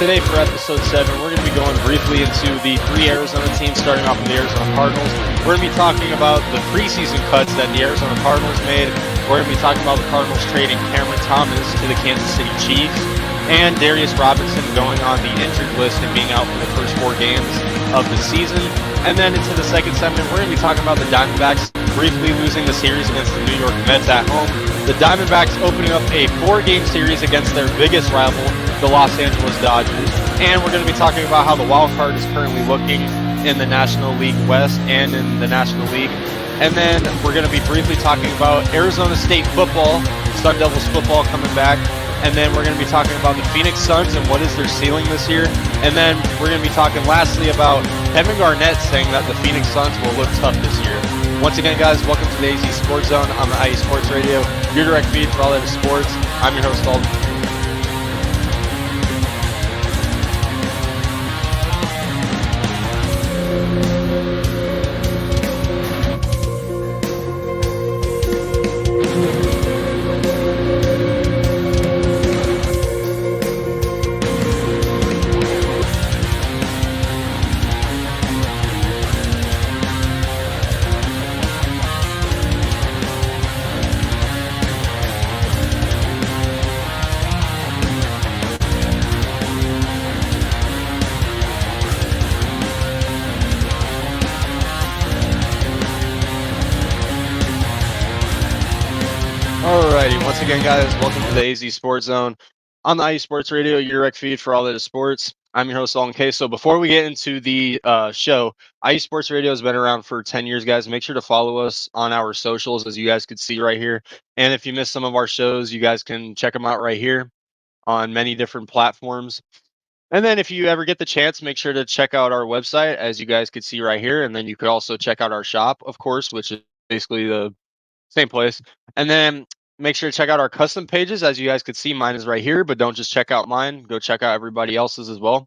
Today for episode 7, we're going to be going briefly into the 3 Arizona teams, starting off with the Arizona Cardinals. We're going to be talking about the preseason cuts that the Arizona Cardinals made. We're going to be talking about the Cardinals trading Cameron Thomas to the Kansas City Chiefs, and Darius Robinson going on the injured list and being out for the first 4 games of the season. And then into the second segment, we're going to be talking about the Diamondbacks briefly losing the series against the New York Mets at home. The Diamondbacks opening up a 4-game series against their biggest rival, the Los Angeles Dodgers. And we're going to be talking about how the wild card is currently looking in the National League West and in the National League. And then we're going to be briefly talking about Arizona State football, Sun Devils football coming back. And then we're going to be talking about the Phoenix Suns and what is their ceiling this year. And then we're going to be talking lastly about Kevin Garnett saying that the Phoenix Suns will look tough this year. Once again, guys, welcome to the AZ Sports Zone on the IE Sports Radio, your direct feed for all that is sports. I'm your host, Alden. Alrighty, once again, guys, welcome to the AZ Sports Zone on the IE Sports Radio, your direct feed for all that is sports. I'm your host, Alden K. So before we get into the show, IE Sports Radio has been around for 10 years, guys. Make sure to follow us on our socials, as you guys could see right here. And if you missed some of our shows, you guys can check them out right here on many different platforms. And then if you ever get the chance, make sure to check out our website, as you guys could see right here. And then you could also check out our shop, of course, which is basically the same place. And then make sure to check out our custom pages. As you guys could see, mine is right here, but don't just check out mine. Go check out everybody else's as well.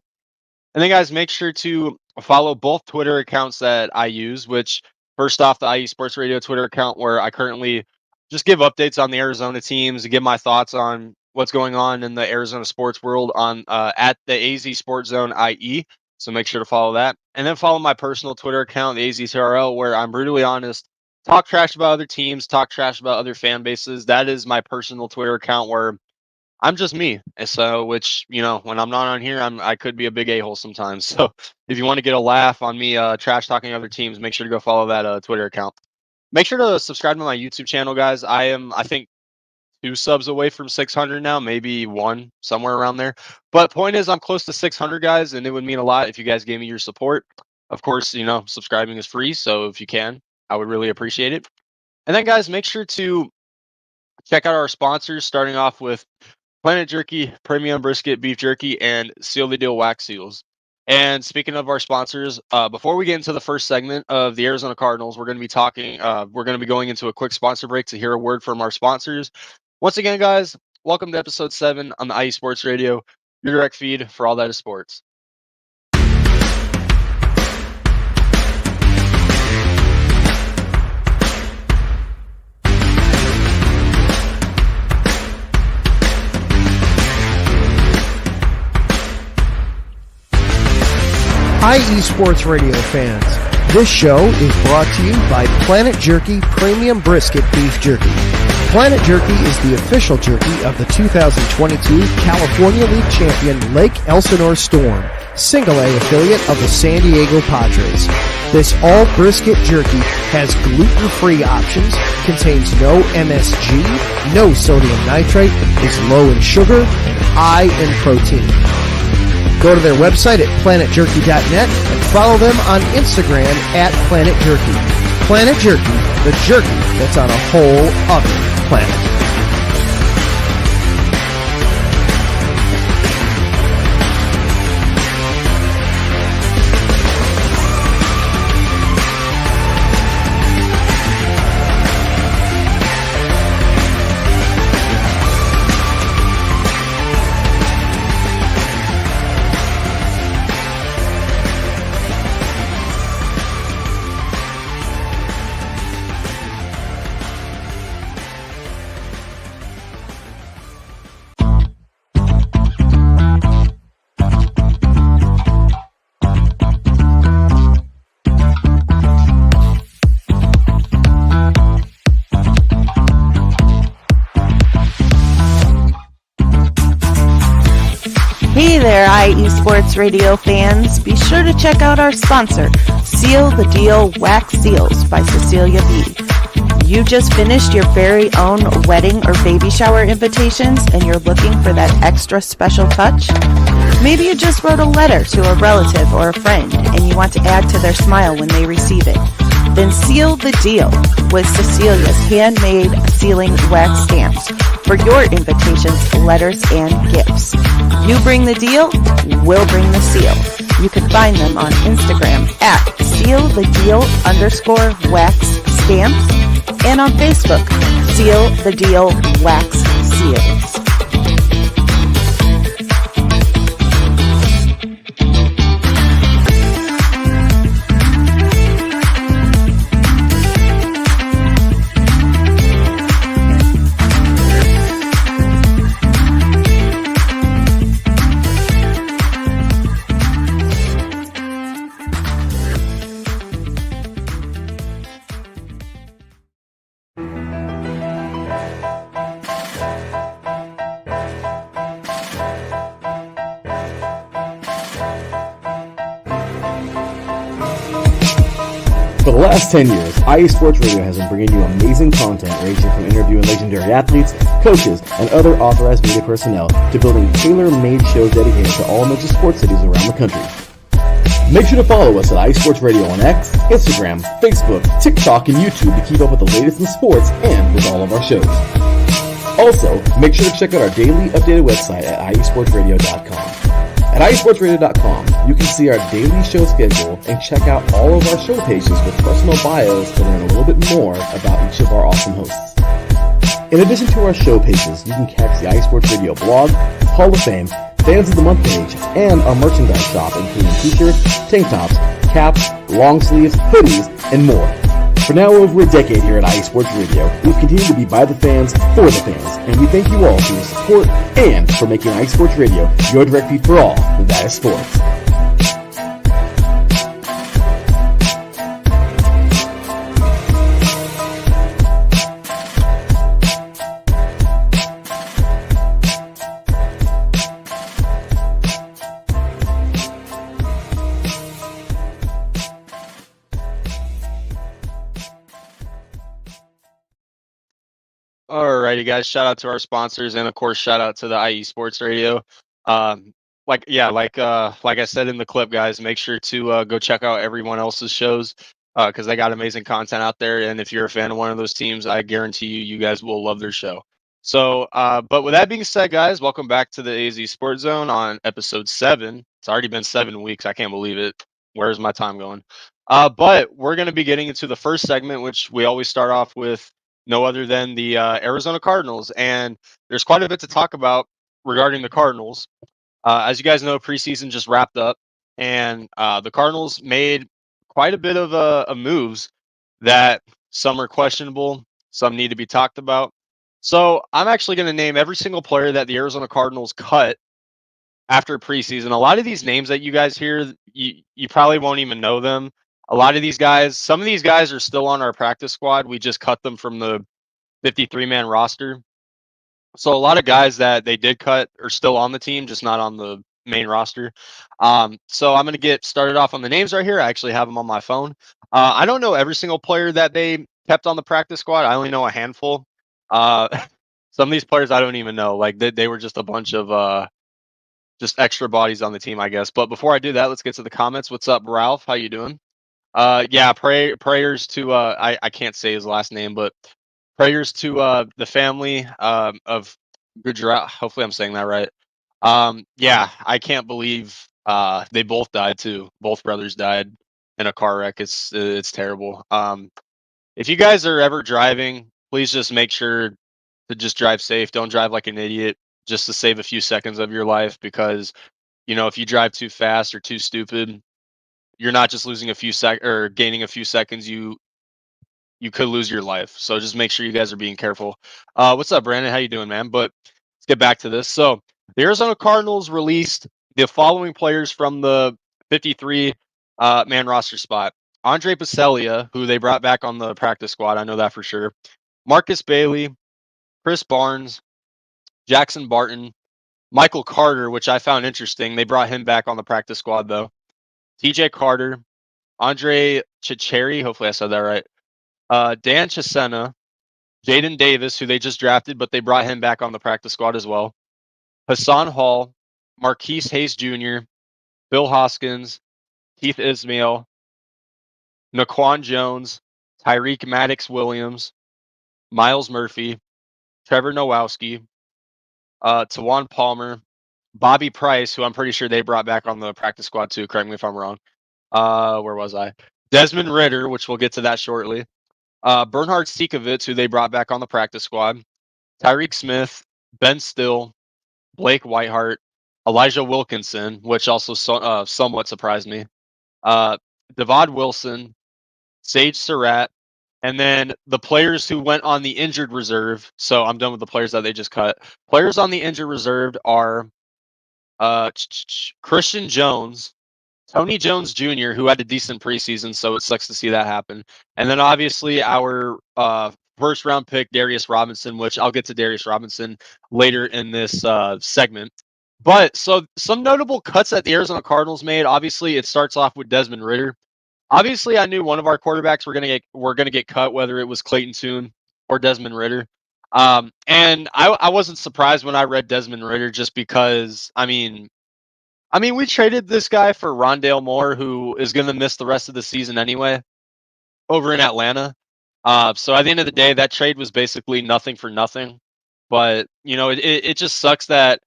And then, guys, make sure to follow both Twitter accounts that I use, which first off, the IE Sports Radio Twitter account, where I currently just give updates on the Arizona teams, give my thoughts on what's going on in the Arizona sports world on at the AZ Sports Zone IE. So make sure to follow that. And then follow my personal Twitter account, the AZTRL, where I'm brutally honest. Talk trash about other teams, talk trash about other fan bases. That is my personal Twitter account where I'm just me. And so, which, you know, when I'm not on here, I could be a big a-hole sometimes. So if you want to get a laugh on me trash talking other teams, make sure to go follow that Twitter account. Make sure to subscribe to my YouTube channel, guys. I think, 2 subs away from 600 now, maybe 1, somewhere around there. But point is, I'm close to 600, guys, and it would mean a lot if you guys gave me your support. Of course, you know, subscribing is free, so if you can, I would really appreciate it. And then, guys, make sure to check out our sponsors, starting off with Planet Jerky, Premium Brisket Beef Jerky, and Seal the Deal Wax Seals. And speaking of our sponsors, before we get into the first segment of the Arizona Cardinals, we're going to be talking. We're going to be going into a quick sponsor break to hear a word from our sponsors. Once again, guys, welcome to episode 7 on the IE Sports Radio, your direct feed for all that is sports. IE Sports Radio fans, this show is brought to you by Planet Jerky Premium Brisket Beef Jerky. Planet Jerky is the official jerky of the 2022 California League champion Lake Elsinore Storm, single-A affiliate of the San Diego Padres. This all-brisket jerky has gluten-free options, contains no MSG, no sodium nitrate, is low in sugar, and high in protein. Go to their website at planetjerky.net and follow them on Instagram at Planet Jerky. Planet Jerky, the jerky that's on a whole other planet. there, IE Sports Radio fans. Be sure to check out our sponsor, Seal the Deal Wax Seals by Cecilia B. You just finished your very own wedding or baby shower invitations and you're looking for that extra special touch? Maybe you just wrote a letter to a relative or a friend and you want to add to their smile when they receive it. Then seal the deal with Cecilia's handmade sealing wax stamps for your invitations, letters, and gifts. You bring the deal, we'll bring the seal. You can find them on Instagram at sealthedeal_wax stamps and on Facebook, Seal the Deal Wax Seals. For the last 10 years, IE Sports Radio has been bringing you amazing content ranging from interviewing legendary athletes, coaches, and other authorized media personnel to building tailor-made shows dedicated to all major sports cities around the country. Make sure to follow us at IE Sports Radio on X, Instagram, Facebook, TikTok, and YouTube to keep up with the latest in sports and with all of our shows. Also, make sure to check out our daily updated website at iesportsradio.com. At iesportsradio.com, you can see our daily show schedule and check out all of our show pages with personal bios to learn a little bit more about each of our awesome hosts. In addition to our show pages, you can catch the iSports Radio blog, Hall of Fame, Fans of the Month page, and our merchandise shop including t-shirts, tank tops, caps, long sleeves, hoodies, and more. For now over a decade here at IE Sports Radio, we've continued to be by the fans, for the fans, and we thank you all for your support and for making IE Sports Radio your direct feed for all that is sports. Alrighty, guys. Shout out to our sponsors, and of course, shout out to the IE Sports Radio. Like I said in the clip, guys, make sure to go check out everyone else's shows because they got amazing content out there. And if you're a fan of one of those teams, I guarantee you guys will love their show. So, but with that being said, guys, welcome back to the AZ Sports Zone on episode 7. It's already been 7 weeks. I can't believe it. Where's my time going? But we're going to be getting into the first segment, which we always start off with no other than the Arizona Cardinals. And there's quite a bit to talk about regarding the Cardinals. As you guys know, preseason just wrapped up, and the Cardinals made quite a bit of moves that some are questionable, some need to be talked about. So I'm actually going to name every single player that the Arizona Cardinals cut after preseason. A lot of these names that you guys hear, you probably won't even know them. A lot of these guys, some of these guys are still on our practice squad. We just cut them from the 53-man roster. So a lot of guys that they did cut are still on the team, just not on the main roster. So I'm going to get started off on the names right here. I actually have them on my phone. I don't know every single player that they kept on the practice squad. I only know a handful. Some of these players I don't even know. Like they were just a bunch of just extra bodies on the team, I guess. But before I do that, let's get to the comments. What's up, Ralph? How you doing? Yeah, prayers to I can't say his last name, but prayers to the family of Gujarat. Hopefully I'm saying that right. Yeah, I can't believe they both died too. Both brothers died in a car wreck. It's terrible. If you guys are ever driving, please just make sure to just drive safe. Don't drive like an idiot just to save a few seconds of your life, because if you drive too fast or too stupid, you're not just losing a few or gaining a few seconds. You could lose your life. So just make sure you guys are being careful. What's up, Brandon? How you doing, man? But let's get back to this. So the Arizona Cardinals released the following players from the 53 man roster spot. Andre Pacellia, who they brought back on the practice squad. I know that for sure. Marcus Bailey, Chris Barnes, Jackson Barton, Michael Carter, which I found interesting. They brought him back on the practice squad though. TJ Carter, Andre Chicheri, hopefully I said that right. Dan Chisena, Jaden Davis, who they just drafted, but they brought him back on the practice squad as well. Hassan Hall, Marquise Hayes Jr., Bill Hoskins, Keith Ismail, Naquan Jones, Tyreek Maddox Williams, Miles Murphy, Trevor Nowowski, Tawan Palmer, Bobby Price, who I'm pretty sure they brought back on the practice squad too. Correct me if I'm wrong. Where was I? Desmond Ritter, which we'll get to that shortly. Bernhard Siekovitz, who they brought back on the practice squad. Tyreek Smith, Ben Still, Blake Whiteheart, Elijah Wilkinson, which also somewhat surprised me. Devad Wilson, Sage Surratt, and then the players who went on the injured reserve. So I'm done with the players that they just cut. Players on the injured reserve are Christian Jones, Tony Jones Jr., who had a decent preseason, so it sucks to see that happen. And then obviously our first round pick, Darius Robinson, which I'll get to Darius Robinson later in this segment. But so some notable cuts that the Arizona Cardinals made. Obviously, it starts off with Desmond Ritter. Obviously, I knew one of our quarterbacks were gonna get cut, whether it was Clayton Tune or Desmond Ritter. And I wasn't surprised when I read Desmond Ritter just because we traded this guy for Rondale Moore, who is gonna miss the rest of the season anyway, over in Atlanta. So at the end of the day, that trade was basically nothing for nothing. But it just sucks that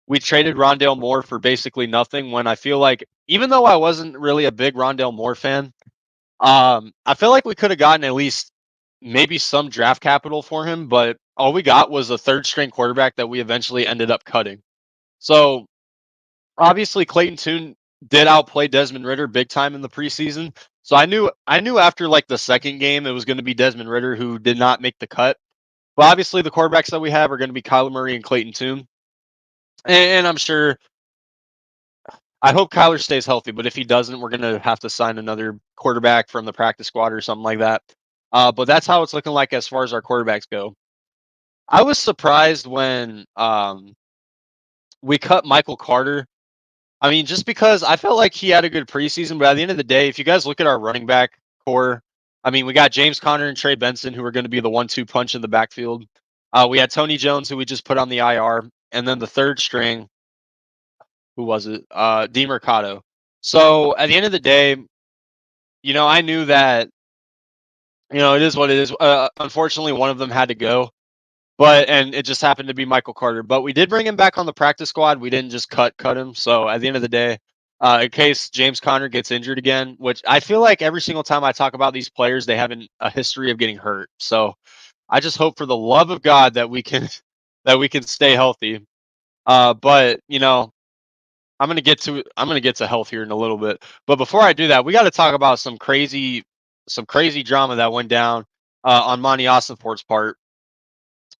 we traded Rondale Moore for basically nothing when I feel like, even though I wasn't really a big Rondale Moore fan, I feel like we could have gotten at least maybe some draft capital for him, but all we got was a third string quarterback that we eventually ended up cutting. So obviously Clayton Tune did outplay Desmond Ritter big time in the preseason. So I knew after like the second game it was going to be Desmond Ritter who did not make the cut. But obviously the quarterbacks that we have are going to be Kyler Murray and Clayton Tune. And I'm sure, I hope Kyler stays healthy, but if he doesn't, we're going to have to sign another quarterback from the practice squad or something like that. But that's how it's looking like as far as our quarterbacks go. I was surprised when we cut Michael Carter. Just because I felt like he had a good preseason, but at the end of the day, if you guys look at our running back core, we got James Conner and Trey Benson, who are going to be the 1-2 punch in the backfield. We had Tony Jones, who we just put on the IR, and then the third string, who was it? DeMercado. So at the end of the day, I knew that, it is what it is. Unfortunately, one of them had to go, and it just happened to be Michael Carter. But we did bring him back on the practice squad. We didn't just cut him. So at the end of the day, in case James Conner gets injured again, which I feel like every single time I talk about these players, they have a history of getting hurt. So I just hope for the love of God that we can stay healthy. But I'm gonna get to health here in a little bit. But before I do that, we got to talk about some crazy drama that went down on Monty Ossenfort's part.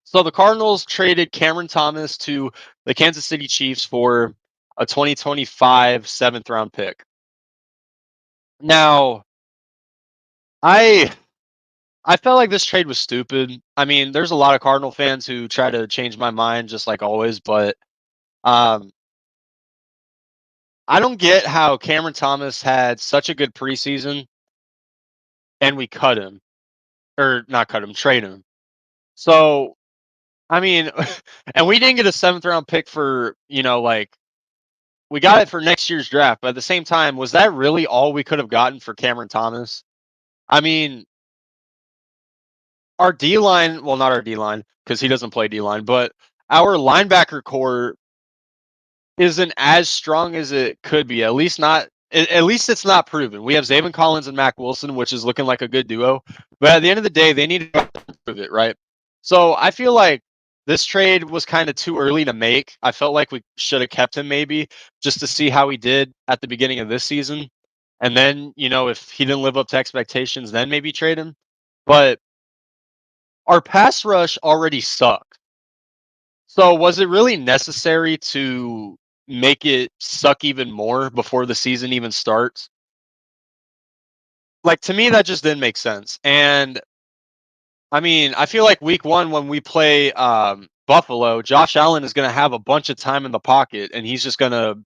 So the Cardinals traded Cameron Thomas to the Kansas City Chiefs for a 2025 7th round pick. Now, I felt like this trade was stupid. There's a lot of Cardinal fans who try to change my mind, just like always, but I don't get how Cameron Thomas had such a good preseason and we cut him, or not cut him, trade him. So, and we didn't get a 7th round pick for, we got it for next year's draft. But at the same time, was that really all we could have gotten for Cameron Thomas? Our D-line, well, not our D-line, because he doesn't play D-line, but our linebacker core isn't as strong as it could be. At least it's not proven. We have Zaven Collins and Mac Wilson, which is looking like a good duo. But at the end of the day, they need to prove it, right? So I feel like this trade was kind of too early to make. I felt like we should have kept him maybe just to see how he did at the beginning of this season. And then, if he didn't live up to expectations, then maybe trade him. But our pass rush already sucked. So was it really necessary to make it suck even more before the season even starts? Like, to me, that just didn't make sense. And I feel like week 1 when we play Buffalo, Josh Allen is going to have a bunch of time in the pocket, and he's just going to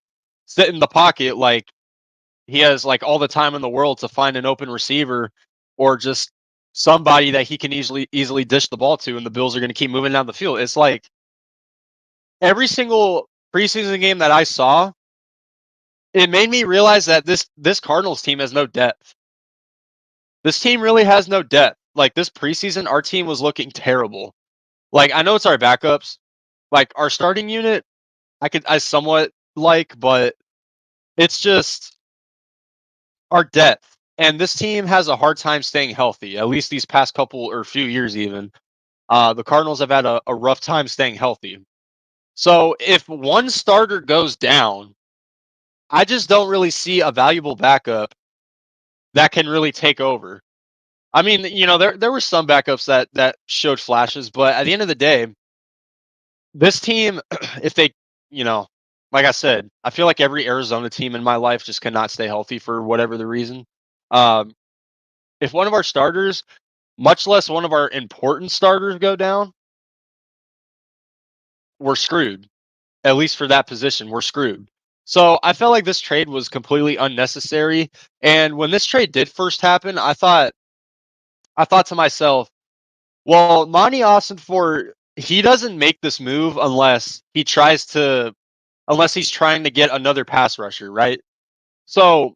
sit in the pocket like he has like all the time in the world to find an open receiver or just somebody that he can easily dish the ball to, and the Bills are going to keep moving down the field. It's like every single preseason game that I saw, it made me realize that this Cardinals team has no depth. This team really has no depth. Like this preseason, our team was looking terrible. Like I know it's our backups, like our starting unit, I somewhat like, but it's just our depth. And this team has a hard time staying healthy. At least these past couple or few years, even the Cardinals have had a rough time staying healthy. So if one starter goes down, I just don't really see a valuable backup that can really take over. I mean, there were some backups that showed flashes, but at the end of the day, this team, if they, you know, like I said, I feel like every Arizona team in my life just cannot stay healthy for whatever the reason. Um, if one of our starters, much less one of our important starters, go down, we're screwed. At least for that position, we're screwed. So I felt like this trade was completely unnecessary. And when this trade did first happen, I thought to myself, well, Monty Austin for he doesn't make this move unless he's trying to get another pass rusher, right? So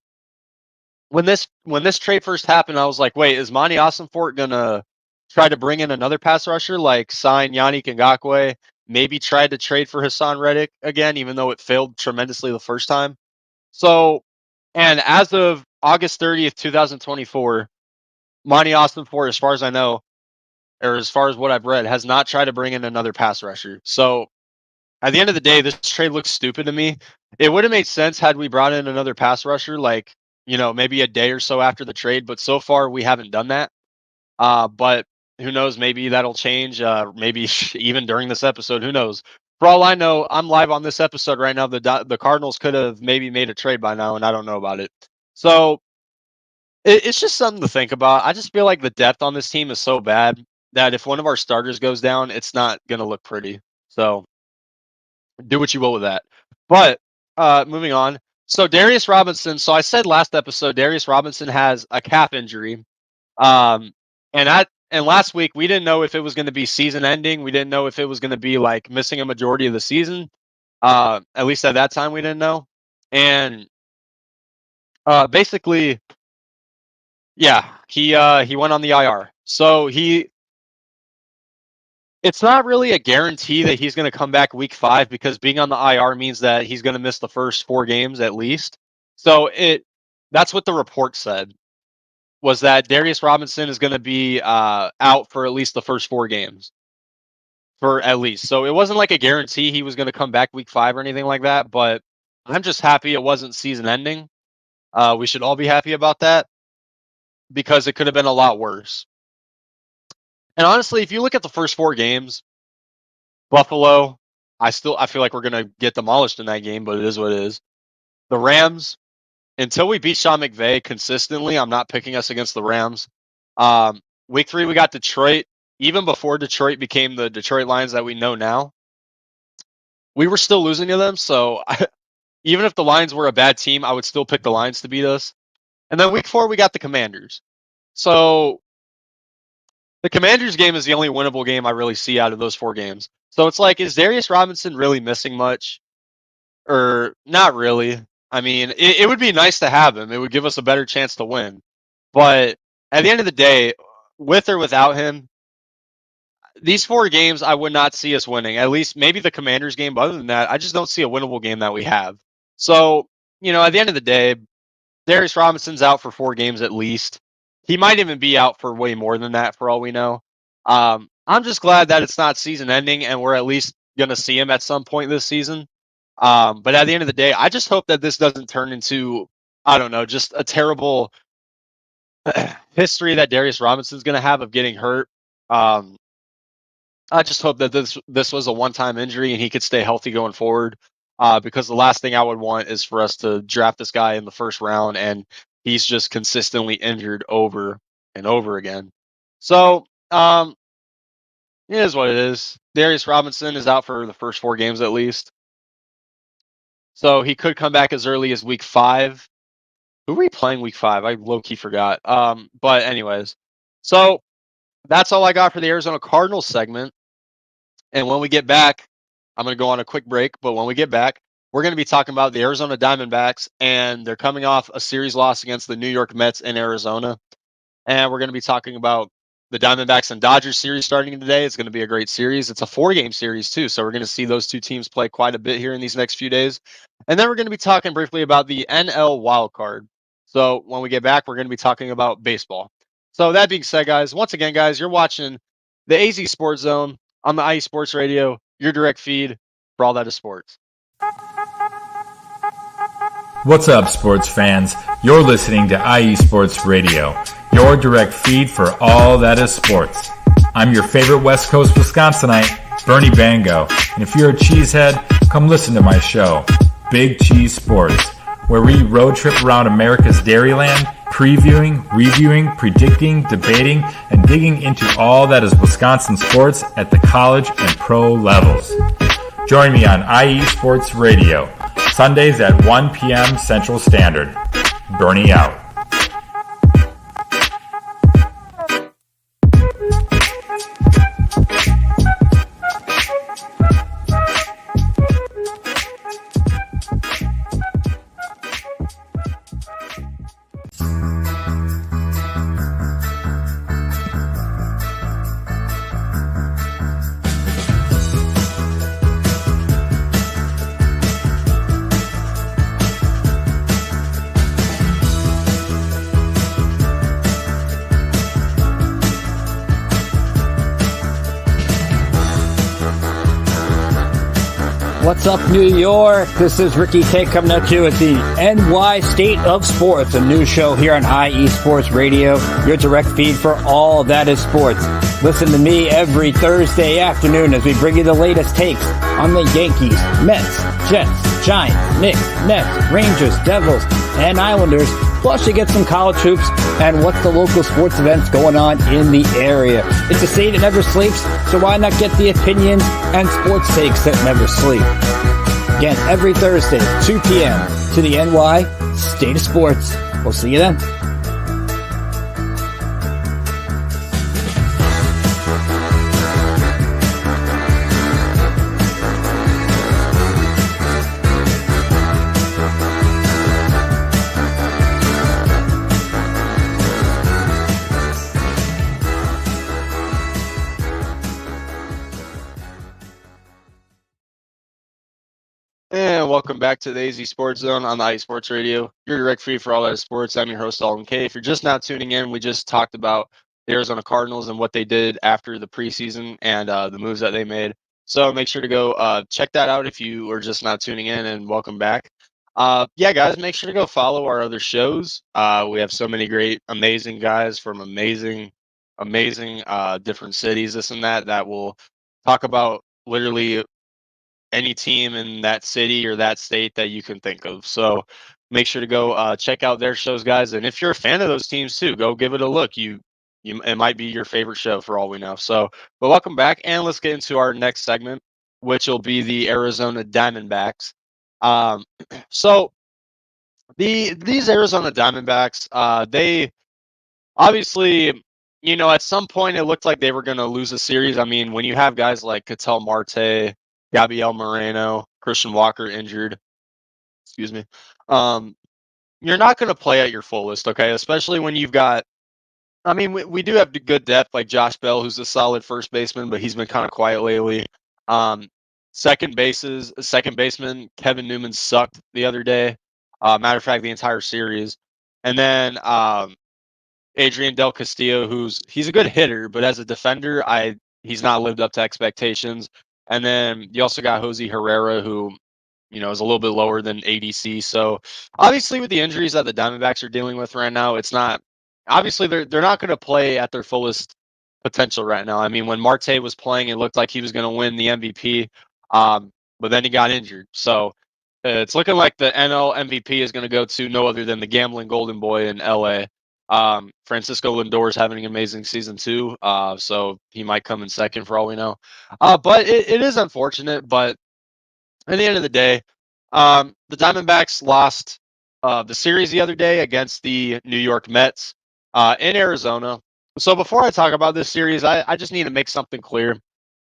when this trade first happened, I was like, wait, is Monty Fort gonna try to bring in another pass rusher, like sign Yannick Ngakoue, maybe try to trade for Hassan Reddick again, even though it failed tremendously the first time? So, and as of August 30th, 2024, Monty Fort, as far as I know, or as far as what I've read, has not tried to bring in another pass rusher. So at the end of the day, this trade looks stupid to me. It would have made sense had we brought in another pass rusher, like, maybe a day or so after the trade, but so far we haven't done that. But who knows? Maybe that'll change. Maybe even during this episode, who knows? For all I know, I'm live on this episode right now. The Cardinals could have maybe made a trade by now, and I don't know about it. So it's just something to think about. I just feel like the depth on this team is so bad that if one of our starters goes down, it's not going to look pretty. So do what you will with that. But moving on. So Darius Robinson. So I said last episode, Darius Robinson has a calf injury. Um, and last week we didn't know if it was going to be season ending. We didn't know if it was going to be like missing a majority of the season. At least at that time we didn't know. And basically, yeah, he went on the IR. So it's not really a guarantee that he's going to come back week 5 because being on the IR means that he's going to miss the first 4 games at least. So that's what the report said, was that Darius Robinson is going to be out for at least the first 4 games. For at least. So it wasn't like a guarantee he was going to come back week 5 or anything like that, but I'm just happy it wasn't season ending. We should all be happy about that because it could have been a lot worse. And honestly, if you look at the first 4 games, Buffalo, I feel like we're gonna get demolished in that game, but it is what it is. The Rams, until we beat Sean McVay consistently, I'm not picking us against the Rams. Week 3 we got Detroit. Even before Detroit became the Detroit Lions that we know now, we were still losing to them. So even if the Lions were a bad team, I would still pick the Lions to beat us. And then week 4 we got the Commanders. So the Commanders game is the only winnable game I really see out of those 4 games. So it's like, is Darius Robinson really missing much? Or not really. I mean, it would be nice to have him. It would give us a better chance to win. But at the end of the day, with or without him, these 4 games I would not see us winning. At least maybe the Commanders game, but other than that, I just don't see a winnable game that we have. So, at the end of the day, Darius Robinson's out for 4 games at least. He might even be out for way more than that for all we know. I'm just glad that it's not season ending and we're at least going to see him at some point this season. But at the end of the day, I just hope that this doesn't turn into, I don't know, just a terrible history that Darius Robinson's going to have of getting hurt. I just hope that this was a one-time injury and he could stay healthy going forward. Because the last thing I would want is for us to draft this guy in the first round and he's just consistently injured over and over again. So, It is what it is. Darius Robinson is out for the first 4 games at least. So he could come back as early as week 5. Who were we playing week 5? I low-key forgot. But anyways. So that's all I got for the Arizona Cardinals segment. And when we get back, I'm going to go on a quick break. But when we get back, we're going to be talking about the Arizona Diamondbacks. And they're coming off a series loss against the New York Mets in Arizona. And we're going to be talking about the Diamondbacks and Dodgers series starting today. It's going to be a great series. It's a 4-game series, too. So we're going to see those two teams play quite a bit here in these next few days. And then we're going to be talking briefly about the NL wild card. So when we get back, we're going to be talking about baseball. So that being said, guys, once again, guys, you're watching the AZ Sports Zone on the IE Sports Radio, your direct feed for all that is sports. What's up, sports fans? You're listening to IE Sports Radio, your direct feed for all that is sports. I'm your favorite West Coast Wisconsinite, Bernie Bango, and if you're a cheesehead, come listen to my show, Big Cheese Sports, where we road trip around America's Dairyland, previewing, reviewing, predicting, debating, and digging into all that is Wisconsin sports at the college and pro levels. Join me on IE Sports Radio, Sundays at 1 p.m. Central Standard. Bernie out. What's up, New York? This is Ricky K coming at you at the NY State of Sports, a new show here on IE Sports Radio, your direct feed for all that is sports. Listen to me every Thursday afternoon as we bring you the latest takes on the Yankees, Mets, Jets, Giants, Knicks, Nets, Rangers, Devils, and Islanders. Plus, you get some college hoops and what's the local sports events going on in the area. It's a state that never sleeps, so why not get the opinions and sports takes that never sleep? Again, every Thursday, 2 p.m. to the NY State of Sports. We'll see you then. And welcome back to the AZ Sports Zone on the IE Sports Radio, your direct feed for all that is sports. I'm your host, Alden K. If you're just now tuning in, we just talked about the Arizona Cardinals and what they did after the preseason and the moves that they made. So make sure to go check that out if you are just now tuning in, and welcome back. Yeah, guys, make sure to go follow our other shows. We have so many great, amazing guys from amazing different cities, this and that will talk about literally any team in that city or that state that you can think of. So make sure to go check out their shows, guys. And if you're a fan of those teams too, go give it a look. It might be your favorite show for all we know. So, but welcome back, and let's get into our next segment, which will be the Arizona Diamondbacks. So these Arizona Diamondbacks, they obviously, at some point it looked like they were going to lose a series. I mean, when you have guys like Ketel Marte, Gabriel Moreno, Christian Walker injured, excuse me, you're not going to play at your fullest, okay? Especially when you've got, I mean, we do have good depth like Josh Bell, who's a solid first baseman, but he's been kind of quiet lately. Second baseman Kevin Newman sucked the other day. Matter of fact, the entire series. And then Adrian Del Castillo, he's a good hitter, but as a defender, he's not lived up to expectations. And then you also got Jose Herrera, who, is a little bit lower than ADC. So obviously with the injuries that the Diamondbacks are dealing with right now, it's not, obviously they're not going to play at their fullest potential right now. I mean, when Marte was playing, it looked like he was going to win the MVP, but then he got injured. So it's looking like the NL MVP is going to go to no other than the gambling golden boy in LA. Francisco Lindor is having an amazing season too, so he might come in second for all we know. But it is unfortunate. But at the end of the day, the Diamondbacks lost the series the other day against the New York Mets in Arizona. So before I talk about this series, I just need to make something clear.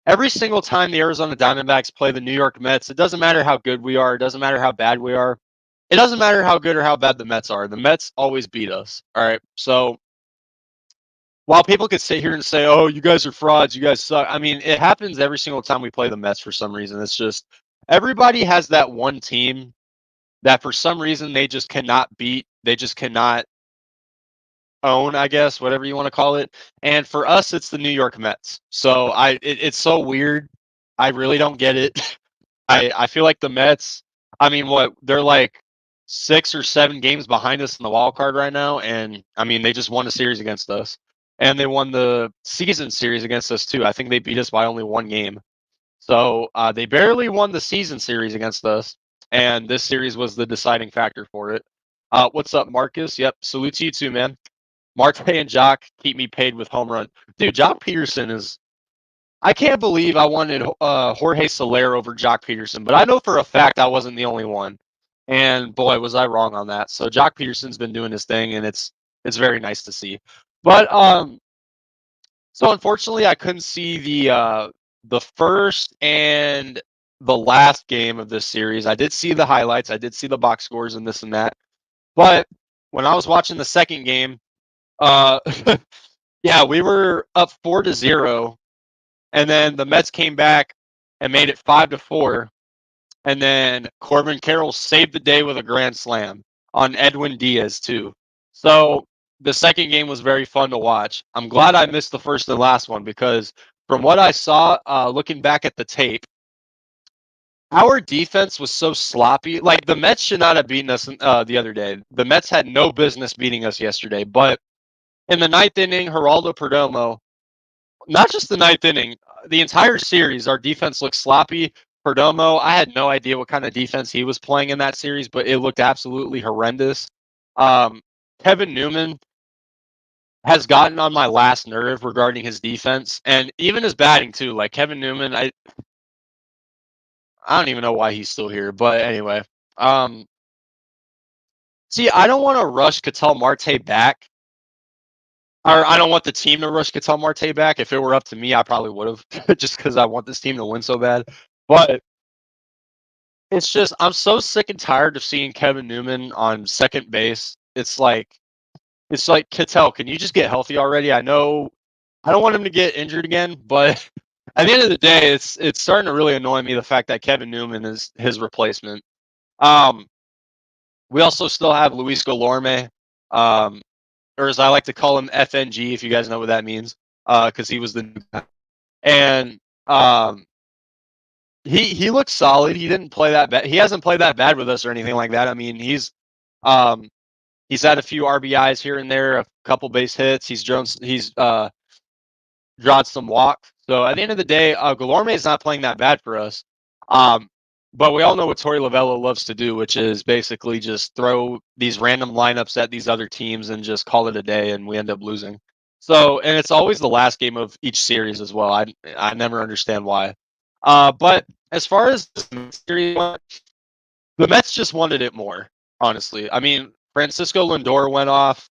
Every single time the Arizona Diamondbacks play the New York Mets, it doesn't matter how good we are, it doesn't matter how bad we are, it doesn't matter how good or how bad the Mets are. The Mets always beat us. All right. So while people could sit here and say, "Oh, you guys are frauds, you guys suck," I mean, it happens every single time we play the Mets for some reason. It's just everybody has that one team that for some reason they just cannot beat. They just cannot own, I guess, whatever you want to call it. And for us, it's the New York Mets. So it's so weird. I really don't get it. I feel like the Mets. I mean, what they're like 6 or 7 games behind us in the wild card right now, and I mean they just won a series against us, and they won the season series against us too. I think they beat us by only 1 game. So they barely won the season series against us, and this series was the deciding factor for it. What's up, Marcus? Yep, salute to you too, man. Marte and Jock keep me paid with home run. Dude, Jock Peterson is. I can't believe I wanted Jorge Soler over Jock Peterson, but I know for a fact I wasn't the only one. And boy, was I wrong on that. So Jock Peterson's been doing his thing, and it's very nice to see. But so unfortunately, I couldn't see the first and the last game of this series. I did see the highlights. I did see the box scores and this and that. But when I was watching the second game, uh, yeah, we were up 4-0, and then the Mets came back and made it 5-4. And then Corbin Carroll saved the day with a grand slam on Edwin Diaz too. So the second game was very fun to watch. I'm glad I missed the first and last one because from what I saw, looking back at the tape, our defense was so sloppy. Like the Mets should not have beaten us the other day. The Mets had no business beating us yesterday. But in the ninth inning, Geraldo Perdomo, not just the ninth inning, the entire series, our defense looked sloppy. Perdomo, I had no idea what kind of defense he was playing in that series, but it looked absolutely horrendous. Um, Kevin Newman has gotten on my last nerve regarding his defense and even his batting too. Like Kevin Newman, I don't even know why he's still here, but anyway. Um, See, I don't want to rush Ketel Marte back. Or I don't want the team to rush Ketel Marte back. If it were up to me, I probably would have, just because I want this team to win so bad. But it's just I'm so sick and tired of seeing Kevin Newman on second base. It's like Ketel, can you just get healthy already? I know I don't want him to get injured again, but at the end of the day, it's starting to really annoy me the fact that Kevin Newman is his replacement. Um, we also still have Luis Guillorme, um, or as I like to call him, FNG, if you guys know what that means, because he was the new guy. And he looks solid. He didn't play that bad. He hasn't played that bad with us or anything like that. I mean, um, he's had a few RBIs here and there, a couple base hits. He's drawn some walks. So at the end of the day, Guillorme is not playing that bad for us. But we all know what Torey Lovullo loves to do, which is basically just throw these random lineups at these other teams and just call it a day, and we end up losing. So, and it's always the last game of each series as well. I never understand why. But as far as the series went, the Mets just wanted it more. Honestly, I mean, Francisco Lindor went off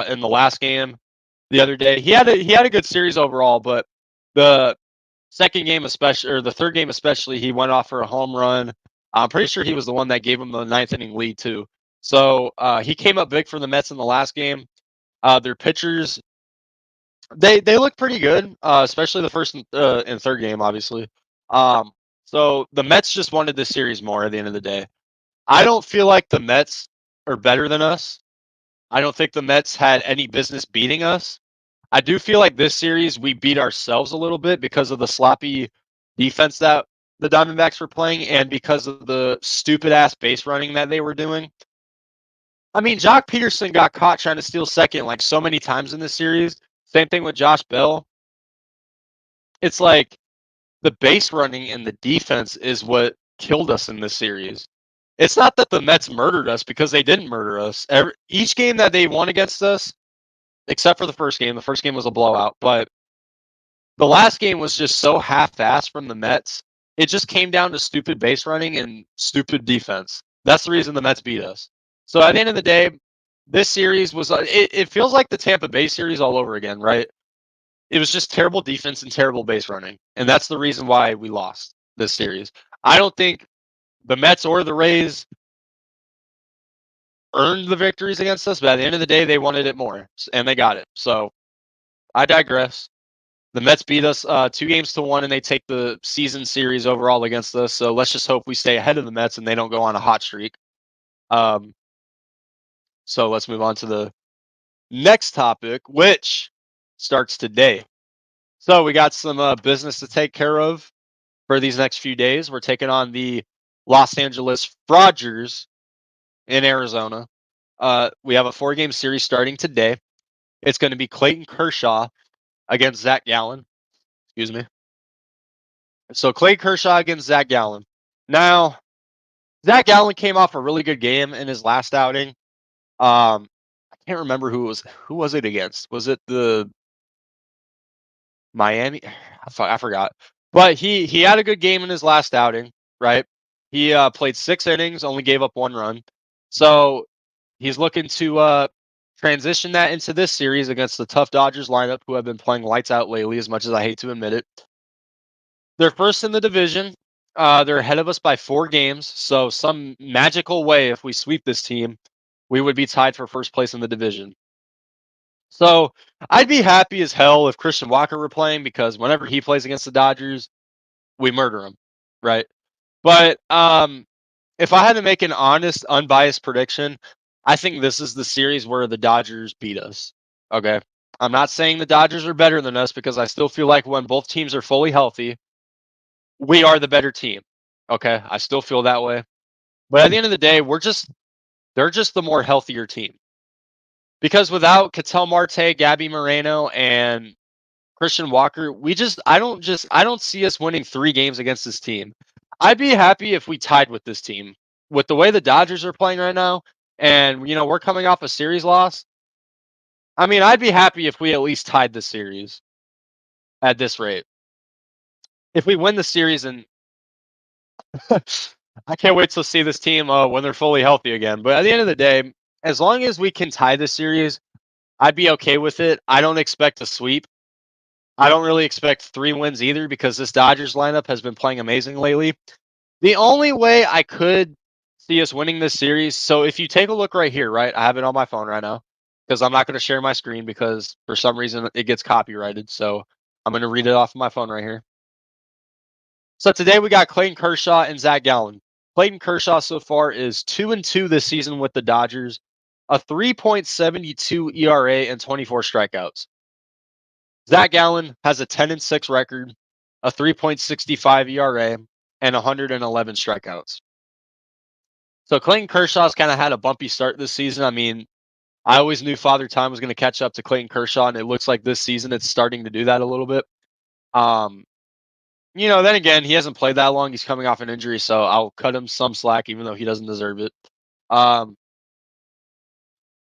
in the last game the other day. He had a good series overall, but the second game especially, or the third game especially, he went off for a home run. I'm pretty sure he was the one that gave him the ninth inning lead too. So he came up big for the Mets in the last game. Their pitchers, they look pretty good, especially the first and third game, obviously. So the Mets just wanted this series more at the end of the day. I don't feel like the Mets are better than us. I don't think the Mets had any business beating us. I do feel like this series we beat ourselves a little bit because of the sloppy defense that the Diamondbacks were playing and because of the stupid ass base running that they were doing. I mean, Jock Peterson got caught trying to steal second like so many times in this series. Same thing with Josh Bell. It's like the base running and the defense is what killed us in this series. It's not that the Mets murdered us because they didn't murder us. Each game that they won against us, except for the first game. The first game was a blowout, but the last game was just so half-assed from the Mets. It just came down to stupid base running and stupid defense. That's the reason the Mets beat us. So at the end of the day, this series was it feels like the Tampa Bay series all over again, right? It was just terrible defense and terrible base running, and that's the reason why we lost this series. I don't think the Mets or the Rays earned the victories against us, but at the end of the day, they wanted it more, and they got it. So I digress. The Mets beat us 2-1, and they take the season series overall against us. So let's just hope we stay ahead of the Mets and they don't go on a hot streak. So let's move on to the next topic, which starts today. So we got some business to take care of for these next few days. We're taking on the Los Angeles Frogers in Arizona. We have a 4-game series starting today. It's going to be Clayton Kershaw against Zach Gallen. Excuse me. So Clay Kershaw against Zach Gallen. Now, Zach Gallen came off a really good game in his last outing. I can't remember who was it against. Was it the Miami? I forgot. But he had a good game in his last outing, right? He played 6 innings, only gave up 1 run. So he's looking to transition that into this series against the tough Dodgers lineup, who have been playing lights out lately, as much as I hate to admit it. They're first in the division. They're ahead of us by 4 games. So some magical way, if we sweep this team, we would be tied for first place in the division. So I'd be happy as hell if Christian Walker were playing, because whenever he plays against the Dodgers, we murder him, right? But if I had to make an honest, unbiased prediction, I think this is the series where the Dodgers beat us. Okay. I'm not saying the Dodgers are better than us, because I still feel like when both teams are fully healthy, we are the better team. Okay. I still feel that way. But at the end of the day, they're just the more healthier team. Because without Ketel Marte, Gabby Moreno, and Christian Walker, I don't see us winning 3 games against this team. I'd be happy if we tied with this team. With the way the Dodgers are playing right now, and we're coming off a series loss. I mean, I'd be happy if we at least tied the series at this rate. If we win the series, and I can't wait to see this team when they're fully healthy again. But at the end of the day, as long as we can tie the series, I'd be okay with it. I don't expect a sweep. I don't really expect 3 wins either, because this Dodgers lineup has been playing amazing lately. The only way I could see us winning this series, so if you take a look right here, right? I have it on my phone right now, because I'm not going to share my screen because for some reason it gets copyrighted. So I'm going to read it off of my phone right here. So today we got Clayton Kershaw and Zach Gallen. Clayton Kershaw so far is 2-2 this season with the Dodgers, a 3.72 ERA and 24 strikeouts. Zach Gallen has a 10-6 record, a 3.65 ERA, and 111 strikeouts. So Clayton Kershaw's kind of had a bumpy start this season. I mean, I always knew Father Time was going to catch up to Clayton Kershaw, and it looks like this season it's starting to do that a little bit. Then again, he hasn't played that long. He's coming off an injury, so I'll cut him some slack, even though he doesn't deserve it. And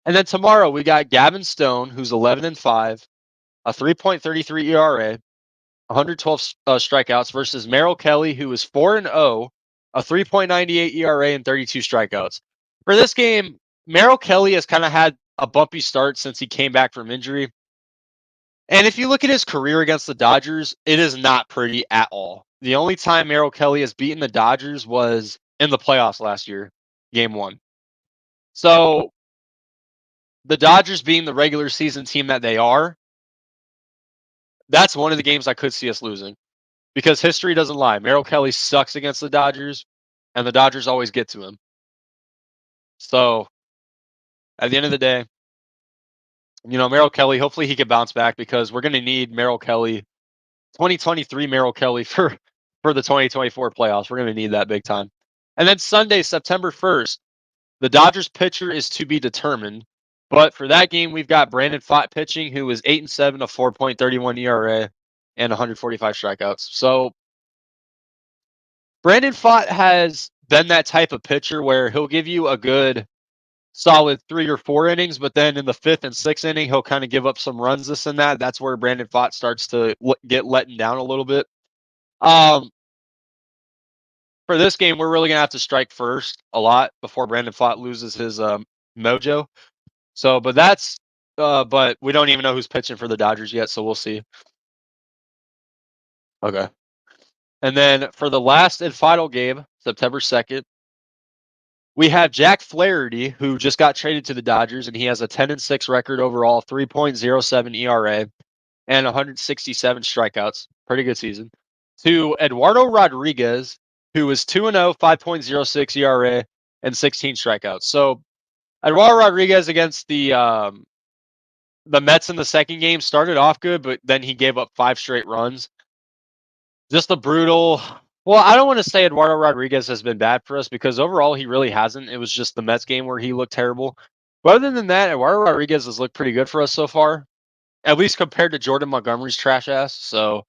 then tomorrow we got Gavin Stone, who's 11-5, a 3.33 ERA, 112 strikeouts, versus Merrill Kelly, who is 4-0, a 3.98 ERA and 32 strikeouts. For this game, Merrill Kelly has kind of had a bumpy start since he came back from injury. And if you look at his career against the Dodgers, it is not pretty at all. The only time Merrill Kelly has beaten the Dodgers was in the playoffs last year, game 1. So the Dodgers being the regular season team that they are, that's one of the games I could see us losing. Because history doesn't lie. Merrill Kelly sucks against the Dodgers, and the Dodgers always get to him. So at the end of the day, Merrill Kelly, hopefully he can bounce back, because we're going to need Merrill Kelly, 2023 Merrill Kelly for the 2024 playoffs. We're going to need that big time. And then Sunday, September 1st, the Dodgers pitcher is to be determined. But for that game, we've got Brandon Pfaadt pitching, who is 8-7, a 4.31 ERA, and 145 strikeouts. So Brandon Pfaadt has been that type of pitcher where he'll give you a good solid 3 or 4 innings, but then in the 5th and 6th inning, he'll kind of give up some runs, this and that. That's where Brandon Pfaadt starts to get letting down a little bit. For this game, we're really gonna have to strike first a lot before Brandon Pfaadt loses his mojo. So, but we don't even know who's pitching for the Dodgers yet, so we'll see. Okay. And then for the last and final game, September 2nd, we have Jack Flaherty, who just got traded to the Dodgers, and he has a 10-6 record overall, 3.07 ERA, and 167 strikeouts. Pretty good season. To Eduardo Rodriguez, who is 2-0, 5.06 ERA, and 16 strikeouts. So Eduardo Rodriguez against the Mets in the second game started off good, but then he gave up 5 straight runs. Just a brutal. Well, I don't want to say Eduardo Rodriguez has been bad for us because overall he really hasn't. It was just the Mets game where he looked terrible. But other than that, Eduardo Rodriguez has looked pretty good for us so far, at least compared to Jordan Montgomery's trash ass. So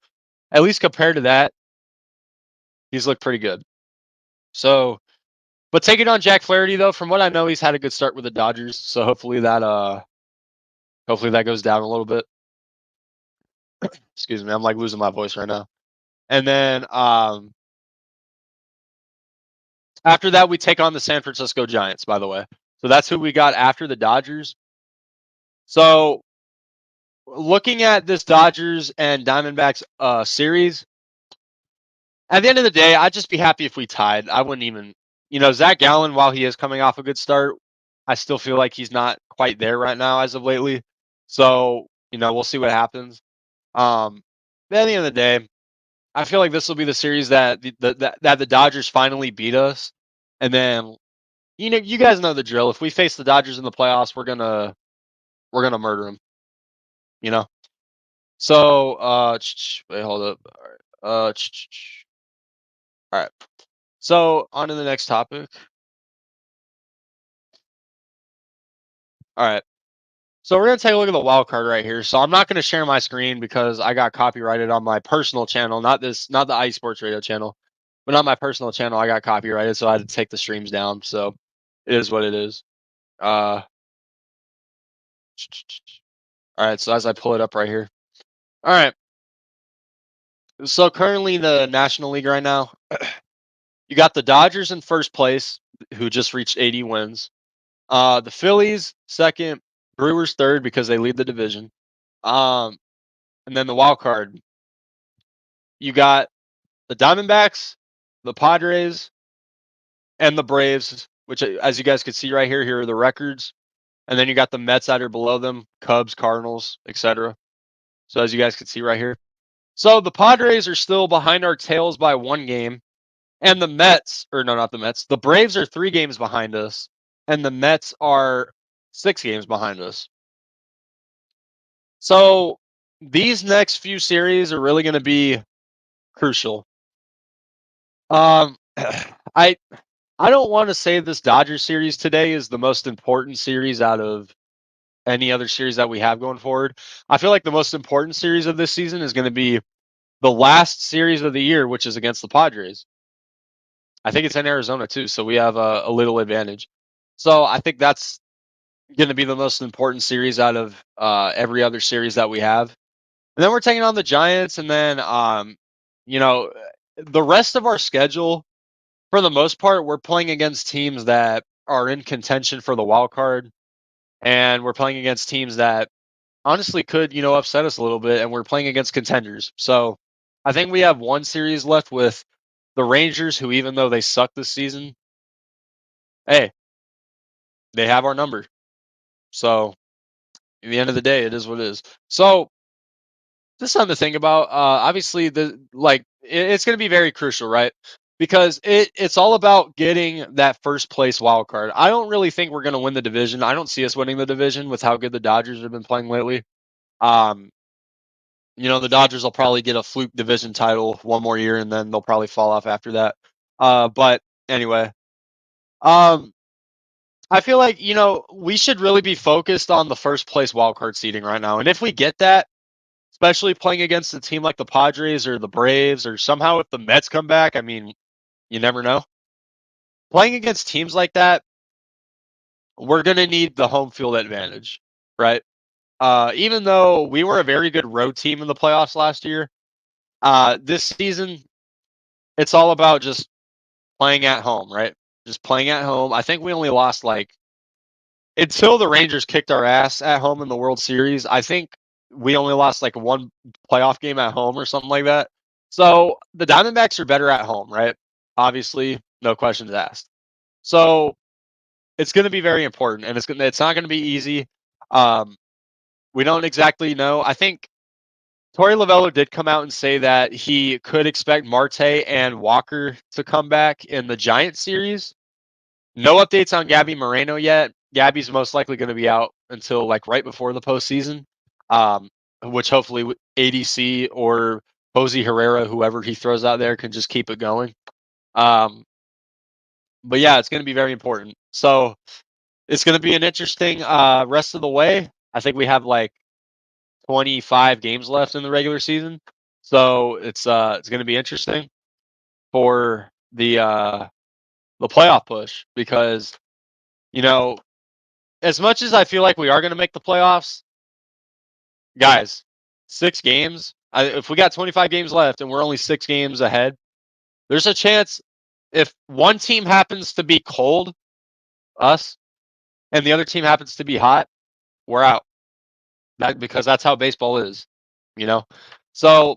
at least compared to that, he's looked pretty good. So, but taking on Jack Flaherty though, from what I know, he's had a good start with the Dodgers. So hopefully that goes down a little bit. Excuse me, I'm like losing my voice right now. And then after that, we take on the San Francisco Giants, by the way. So that's who we got after the Dodgers. So looking at this Dodgers and Diamondbacks series, at the end of the day, I'd just be happy if we tied. I wouldn't even, Zach Gallen, while he is coming off a good start, I still feel like he's not quite there right now as of lately. So, we'll see what happens. But at the end of the day, I feel like this will be the series that the Dodgers finally beat us. And then, you guys know the drill. If we face the Dodgers in the playoffs, we're gonna murder them. So, wait, hold up. All right. So on to the next topic. All right. So we're gonna take a look at the wild card right here. So I'm not gonna share my screen because I got copyrighted on my personal channel, not the iSports Radio channel, but on my personal channel I got copyrighted, so I had to take the streams down. So it is what it is. All right. So as I pull it up right here. All right. So currently the National League right now, you got the Dodgers in first place, who just reached 80 wins. The Phillies second, Brewers third because they lead the division. And then the wild card, you got the Diamondbacks, the Padres, and the Braves, which, as you guys can see right here, here are the records. And then you got the Mets that are below them, Cubs, Cardinals, etc. So as you guys can see right here. So the Padres are still behind our tails by 1 game. And the Mets, or no, not the Mets, the Braves are 3 games behind us. And the Mets are 6 games behind us. So these next few series are really going to be crucial. I don't want to say this Dodgers series today is the most important series out of any other series that we have going forward. I feel like the most important series of this season is going to be the last series of the year, which is against the Padres. I think it's in Arizona too, so we have a little advantage. So I think that's going to be the most important series out of every other series that we have. And then we're taking on the Giants, and then the rest of our schedule, for the most part, we're playing against teams that are in contention for the wild card, and we're playing against teams that honestly could, upset us a little bit, and we're playing against contenders. So I think we have 1 series left with the Rangers, who, even though they suck this season, hey, they have our number. So at the end of the day, it is what it is. So just something to think about. Obviously, it's going to be very crucial, right? Because it's all about getting that first place wild card. I don't really think we're going to win the division. I don't see us winning the division with how good the Dodgers have been playing lately. The Dodgers will probably get a fluke division title 1 more year, and then they'll probably fall off after that. But anyway, I feel like, we should really be focused on the first place wild card seeding right now. And if we get that, especially playing against a team like the Padres or the Braves, or somehow if the Mets come back, I mean, you never know. Playing against teams like that, we're going to need the home field advantage, right? Even though we were a very good road team in the playoffs last year, this season, it's all about just playing at home, right? Just playing at home. I think we only lost until the Rangers kicked our ass at home in the World Series, I think we only lost one playoff game at home or something like that. So the Diamondbacks are better at home, right? Obviously, no questions asked. So it's going to be very important, and it's not going to be easy. We don't exactly know. I think Torey Lovello did come out and say that he could expect Marte and Walker to come back in the Giants series. No updates on Gabby Moreno yet. Gabby's most likely going to be out until right before the postseason, which hopefully ADC or Jose Herrera, whoever he throws out there, can just keep it going. But yeah, it's going to be very important. So it's going to be an interesting rest of the way. I think we have 25 games left in the regular season, so it's going to be interesting for the playoff push because as much as I feel like we are going to make the playoffs, guys, 6 games. If we got 25 games left and we're only 6 games ahead, there's a chance if one team happens to be cold, us, and the other team happens to be hot, we're out. Because that's how baseball is, So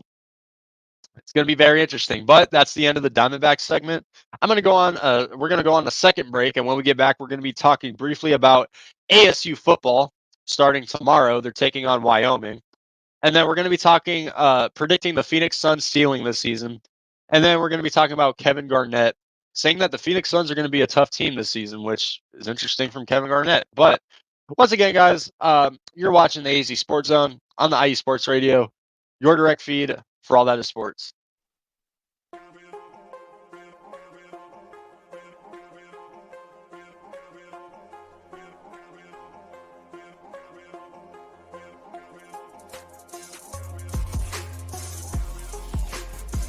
it's going to be very interesting. But that's the end of the Diamondbacks segment. I'm going to go on. We're going to go on the second break, and when we get back, we're going to be talking briefly about ASU football starting tomorrow. They're taking on Wyoming, and then we're going to be talking, predicting the Phoenix Suns stealing this season, and then we're going to be talking about Kevin Garnett saying that the Phoenix Suns are going to be a tough team this season, which is interesting from Kevin Garnett. But once again, guys, you're watching the AZ Sports Zone on the IE Sports Radio, your direct feed for all that is sports.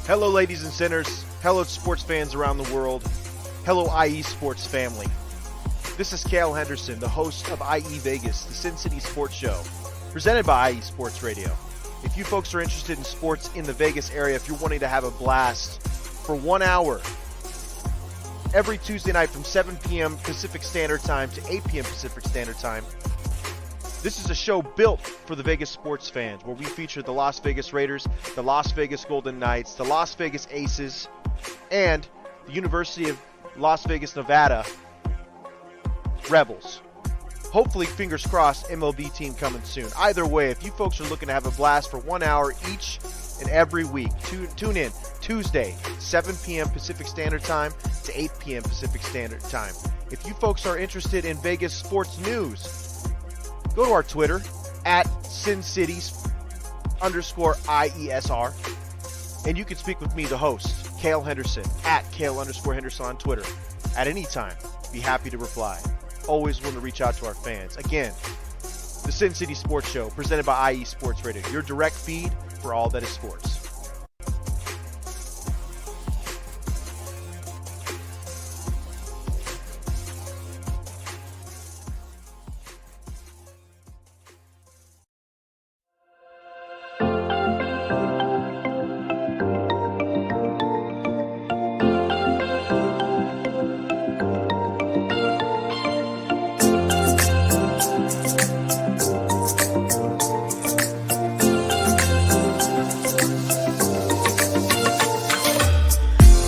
Hello, ladies and sinners. Hello, sports fans around the world. Hello, IE Sports family. This is Cale Henderson, the host of IE Vegas, the Sin City Sports Show, presented by IE Sports Radio. If you folks are interested in sports in the Vegas area, if you're wanting to have a blast for 1 hour, every Tuesday night from 7 p.m. Pacific Standard Time to 8 p.m. Pacific Standard Time, this is a show built for the Vegas sports fans, where we feature the Las Vegas Raiders, the Las Vegas Golden Knights, the Las Vegas Aces, and the University of Las Vegas, Nevada Rebels. Hopefully, fingers crossed, MLB team coming soon. Either way, if you folks are looking to have a blast for 1 hour each and every week, tune in Tuesday, 7 p.m. Pacific Standard Time to 8 p.m. Pacific Standard Time. If you folks are interested in Vegas sports news, go to our Twitter at SinCities_IESR, and you can speak with me, the host, Cale Henderson, at Cale_Henderson on Twitter. At any time, be happy to reply. Always want to reach out to our fans. Again, the Sin City Sports Show, presented by IE Sports Radio, your direct feed for all that is sports.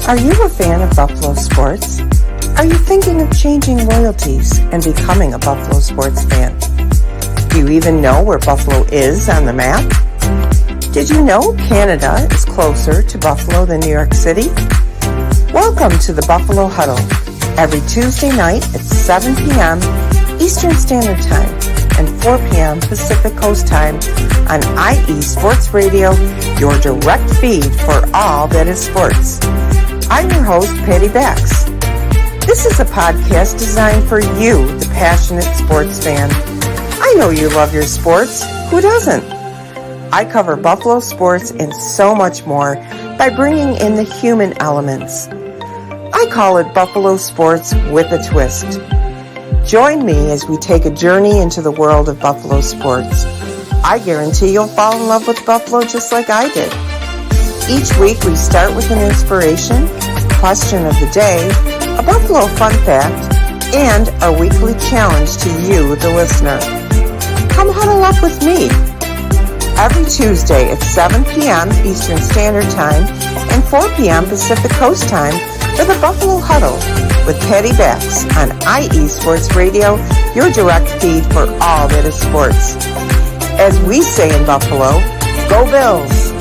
Are you a fan of Buffalo sports? Are you thinking of changing loyalties and becoming a Buffalo sports fan? Do you even know where Buffalo is on the map? Did you know Canada is closer to Buffalo than New York City? Welcome to the Buffalo Huddle, every Tuesday night at 7 p.m. Eastern Standard Time and 4 p.m. Pacific Coast Time on IE Sports Radio, your direct feed for all that is sports. I'm your host, Patty Bax. This is a podcast designed for you, the passionate sports fan. I know you love your sports. Who doesn't? I cover Buffalo sports and so much more by bringing in the human elements. I call it Buffalo sports with a twist. Join me as we take a journey into the world of Buffalo sports. I guarantee you'll fall in love with Buffalo just like I did. Each week we start with an inspiration, question of the day, a Buffalo fun fact, and a weekly challenge to you, the listener. Come huddle up with me. Every Tuesday at 7 p.m. Eastern Standard Time and 4 p.m. Pacific Coast Time for the Buffalo Huddle with Patty Bax on IE Sports Radio, your direct feed for all that is sports. As we say in Buffalo, go Bills!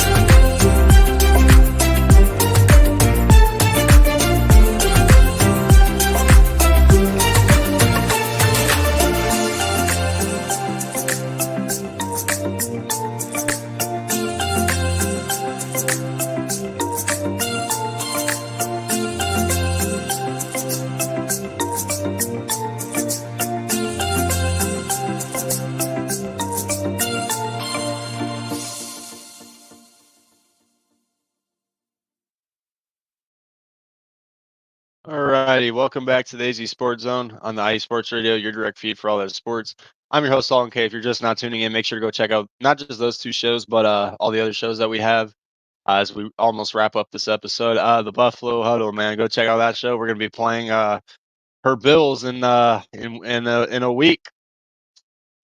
Alrighty, welcome back to the AZ Sports Zone on the IE Sports Radio, your direct feed for all that is sports. I'm your host, Alden K. If you're just not tuning in, make sure to go check out not just those two shows, but all the other shows that we have as we almost wrap up this episode. The Buffalo Huddle, man, go check out that show. We're gonna be playing her Bills in a week.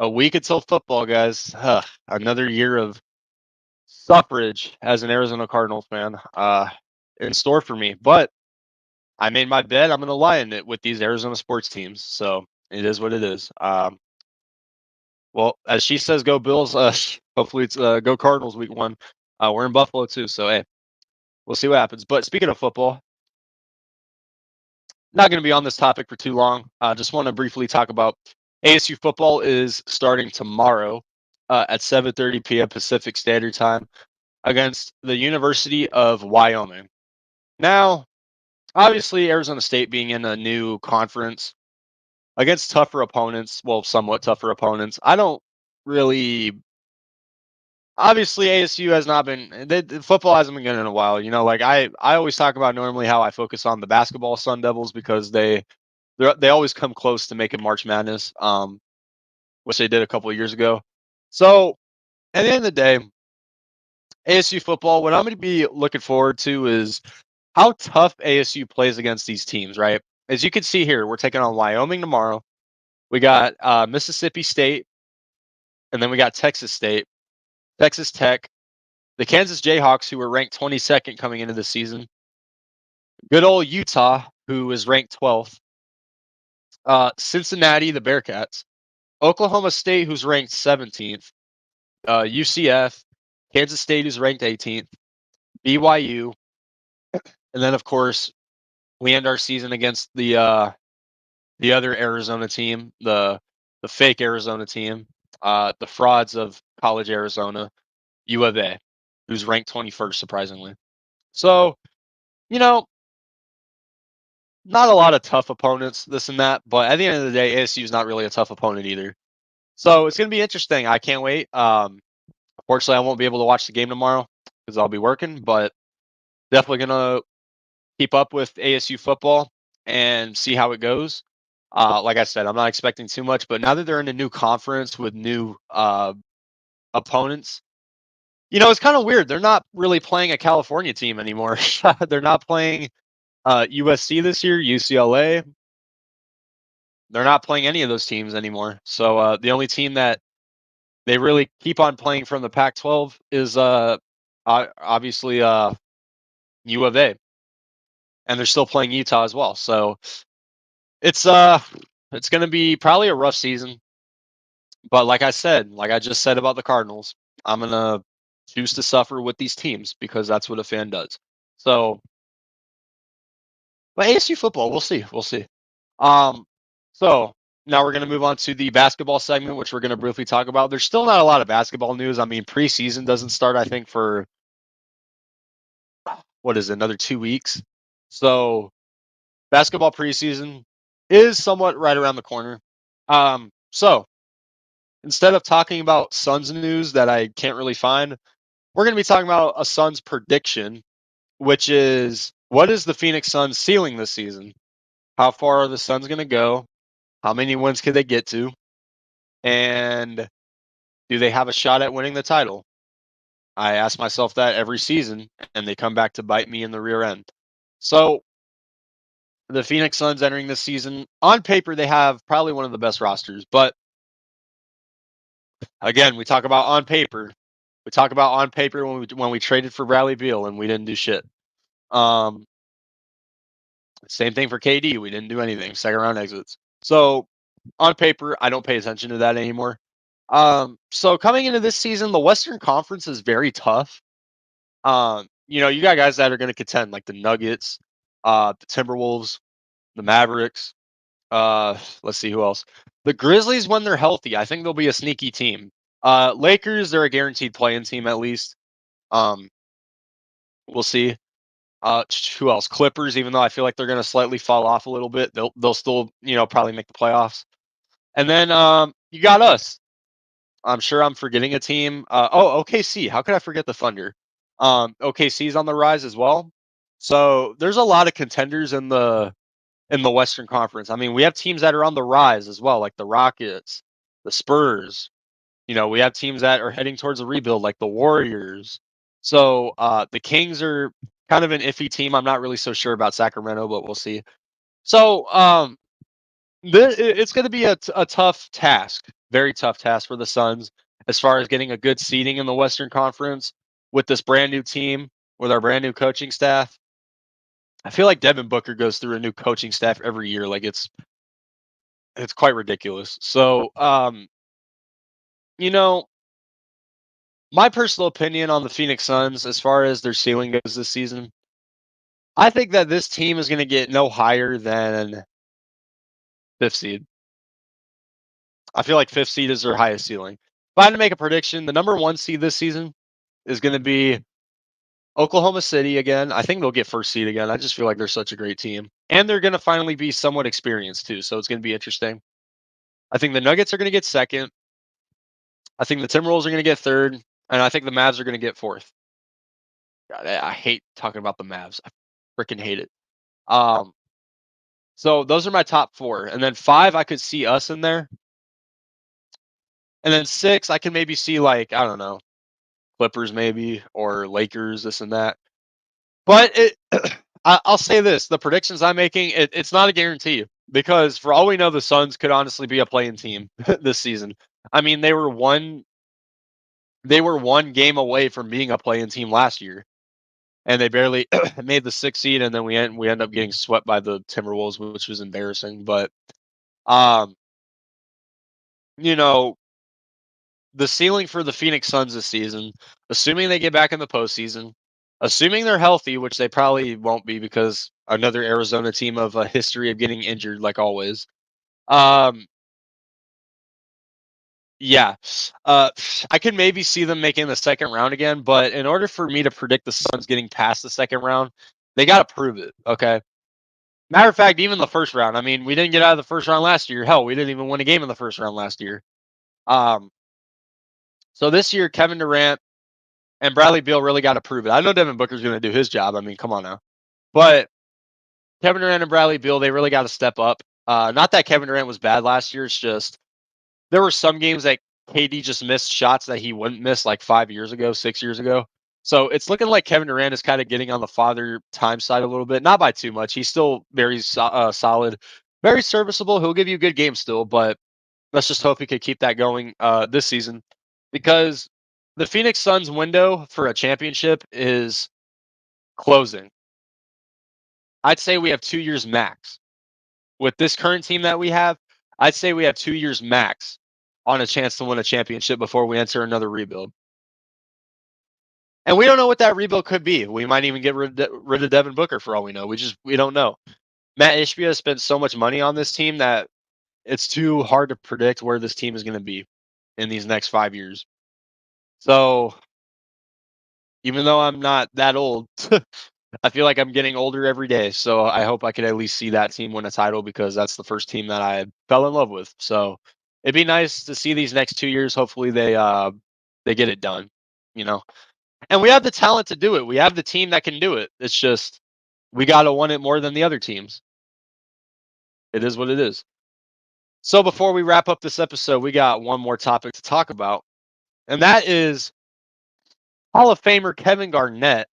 A week until football, guys. Another year of suffrage as an Arizona Cardinals fan in store for me, but I made my bet. I'm going to lie in it with these Arizona sports teams. So it is what it is. Well, as she says, go Bills. Hopefully it's go Cardinals week 1. We're in Buffalo too. So, hey, we'll see what happens. But speaking of football, not going to be on this topic for too long. Just want to briefly talk about ASU football is starting tomorrow at 7:30 p.m. Pacific Standard Time against the University of Wyoming. Now, obviously, Arizona State being in a new conference against tougher opponents, well, somewhat tougher opponents. I don't really. Obviously, ASU has not been. The football hasn't been good in a while. You know, like I always talk about normally how I focus on the basketball Sun Devils because they always come close to making March Madness, which they did a couple of years ago. So at the end of the day, ASU football. What I'm going to be looking forward to is how tough ASU plays against these teams, right? As you can see here, we're taking on Wyoming tomorrow. We got Mississippi State, and then we got Texas State, Texas Tech, the Kansas Jayhawks, who were ranked 22nd coming into the season. Good old Utah, who is ranked 12th. Cincinnati, the Bearcats. Oklahoma State, who's ranked 17th. UCF, Kansas State, who's ranked 18th. BYU, and then of course we end our season against the other Arizona team, the fake Arizona team, the frauds of college Arizona, U of A, who's ranked 21st, surprisingly. So, you know, not a lot of tough opponents, this and that, but at the end of the day, ASU is not really a tough opponent either. So it's going to be interesting. I can't wait. Unfortunately, I won't be able to watch the game tomorrow because I'll be working, but definitely going to keep up with ASU football and see how it goes. Like I said, I'm not expecting too much, but now that they're in a new conference with new opponents, you know, it's kind of weird. They're not really playing a California team anymore. They're not playing USC this year, UCLA. They're not playing any of those teams anymore. So the only team that they really keep on playing from the Pac-12 is obviously U of A, and they're still playing Utah as well. So it's going to be probably a rough season. But like I said, like I just said about the Cardinals, I'm going to choose to suffer with these teams because that's what a fan does. So, but ASU football, we'll see. We'll see. So now we're going to move on to the basketball segment, which we're going to briefly talk about. There's still not a lot of basketball news. I mean, preseason doesn't start, I think, for what is it, another 2 weeks. So basketball preseason is somewhat right around the corner. So instead of talking about Suns news that I can't really find, we're going to be talking about a Suns prediction, which is what is the Phoenix Suns ceiling this season? How far are the Suns going to go? How many wins could they get to? And do they have a shot at winning the title? I ask myself that every season, and they come back to bite me in the rear end. So the Phoenix Suns entering this season, on paper, they have probably one of the best rosters. But again, we talk about on paper. We talk about on paper when we traded for Bradley Beal and we didn't do shit. Um, Same thing for KD. We didn't do anything. Second round exits. So on paper, I don't pay attention to that anymore. So coming into this season, the Western Conference is very tough. You got guys that are going to contend, like the Nuggets, the Timberwolves, the Mavericks. Let's see who else. The Grizzlies, when they're healthy, I think they'll be a sneaky team. Lakers, they're a guaranteed play-in team at least. Um, we'll see. Who else? Clippers, even though I feel like they're going to slightly fall off a little bit, they'll still probably make the playoffs. And then you got us. I'm sure I'm forgetting a team. OKC. How could I forget the Thunder? OKC's on the rise as well. So there's a lot of contenders in the Western Conference. I mean, we have teams that are on the rise as well, like the Rockets, the Spurs. We have teams that are heading towards a rebuild, like the Warriors. So the Kings are kind of an iffy team. I'm not really so sure about Sacramento, but we'll see. So it's going to be a tough task, very tough task for the Suns as far as getting a good seeding in the Western Conference with this brand new team, with our brand new coaching staff. I feel like Devin Booker goes through a new coaching staff every year. Like it's quite ridiculous. So, my personal opinion on the Phoenix Suns as far as their ceiling goes this season, I think that this team is going to get no higher than fifth seed. I feel like fifth seed is their highest ceiling. If I had to make a prediction, the number one seed this season is going to be Oklahoma City again. I think they'll get first seed again. I just feel like they're such a great team. And they're going to finally be somewhat experienced too, so it's going to be interesting. I think the Nuggets are going to get second. I think the Timberwolves are going to get third. And I think the Mavs are going to get fourth. God, I hate talking about the Mavs. I freaking hate it. So those are my top four. And then 5, I could see us in there. And then 6, I can maybe see like, I don't know, Clippers maybe, or Lakers, this and that. But I'll say this, the predictions I'm making, it's not a guarantee. Because for all we know, the Suns could honestly be a playing team this season. I mean, they were one game away from being a play-in team last year, and they barely made the 6th seed, and then we end up getting swept by the Timberwolves, which was embarrassing. But the ceiling for the Phoenix Suns this season, assuming they get back in the postseason, assuming they're healthy, which they probably won't be because another Arizona team of a history of getting injured, like always. Yeah. I could maybe see them making the second round again, but in order for me to predict the Suns getting past the second round, they got to prove it, okay? Matter of fact, even the first round. I mean, we didn't get out of the first round last year. Hell, we didn't even win a game in the first round last year. So this year, Kevin Durant and Bradley Beal really got to prove it. I know Devin Booker's going to do his job. I mean, come on now. But Kevin Durant and Bradley Beal, they really got to step up. Not that Kevin Durant was bad last year. It's just there were some games that KD just missed shots that he wouldn't miss like 5 years ago, 6 years ago. So it's looking like Kevin Durant is kind of getting on the father time side a little bit, not by too much. He's still very solid, very serviceable. He'll give you a good game still, but let's just hope he could keep that going this season, because the Phoenix Suns window for a championship is closing. I'd say we have 2 years max. With this current team that we have, I'd say we have 2 years max on a chance to win a championship before we enter another rebuild. And we don't know what that rebuild could be. We might even get rid of Devin Booker for all we know. We don't know. Matt Ishbia has spent so much money on this team that it's too hard to predict where this team is going to be in these next 5 years. So even though I'm not that old, I feel like I'm getting older every day. So I hope I could at least see that team win a title, because that's the first team that I fell in love with. So it'd be nice to see these next 2 years. Hopefully they get it done, And we have the talent to do it. We have the team that can do it. It's just we got to want it more than the other teams. It is what it is. So before we wrap up this episode, we got one more topic to talk about, and that is Hall of Famer Kevin Garnett